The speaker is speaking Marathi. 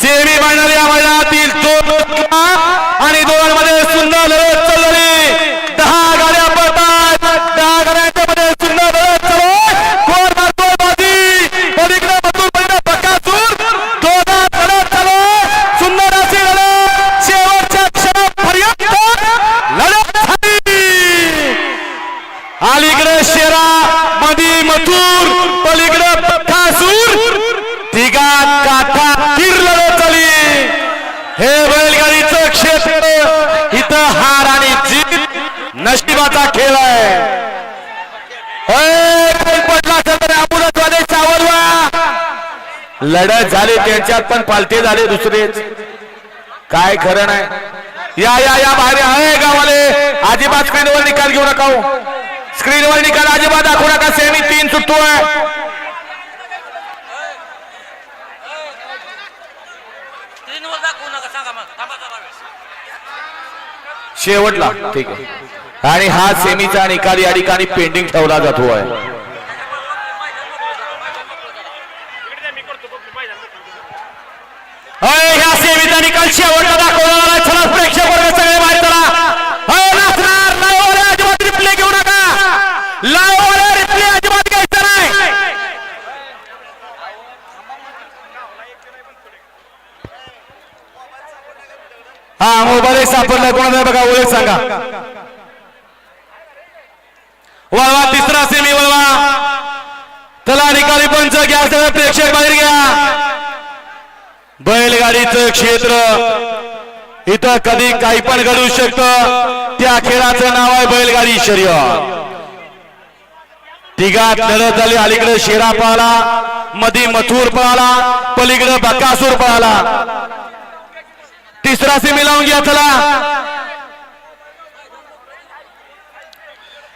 सेमी फायनल या मैदानातील आणि दोघांमध्ये सुंदर लढत चालली। 10 गाड्या पळतात, 10 गाड्यांच्या मध्ये सुंदर लढत चालू आहे। गोल मारतोय बाजी, पलीकडे मधून पलीकडे बकासूर, दोघात लढत चालू आहे। सुंदर अशी लढत शेवटच्या क्षणापर्यंत लढत झाली। अलीकडे शेरा, मधी मथुर, पलीकडे बकासूर, तिघात काठा तीर लढत झाली। हे बैलगाडीचं क्षेत्र, इथं हार आणि जीत नशिबाचा खेळ आहे। पडला तर अमृतवाले सावरवा लढत झाली, त्यांच्यात पण पालटे झाले दुसरेच, काय खरं नाही। या या या बाहेर आहे गावाले, अजिबात स्क्रीनवर निकाल घेऊ नका, स्क्रीनवर निकाल अजिबात दाखवू नका। सेमी 3 सुटतोय। शेवटला ठीक आहे, आणि हा सेमीचा निकाल या ठिकाणी पेंडिंग ठेवला जातो आहे। ह्या सेमीचा निकाल शेवटला दाखवला। चला प्रेक्षक वर्ग सगळे बाहेर चला। अजिबात रिप्ले घेऊ नका, लाईव्ह रिप्ले अजिबात घ्यायचा नाही। हा मोबाईल सापडला कोणाला बघा, ओळख सांगा। वळवा तिसरा सेमी, वळवा चला निकाली पंच घ्या, सगळे प्रेक्षक बाहेर घ्या। बैलगाडीचं क्षेत्र, इथं कधी काही पण घडू शकतं, त्या खेळाचं नाव आहे बैलगाडी शर्यत। तिघात लढत झाली, अलीकडे शेरा पळाला, मधी मथुर पळाला, पलीकडे बकासूर पळाला। तिसरा सेमी लावून घ्या चला।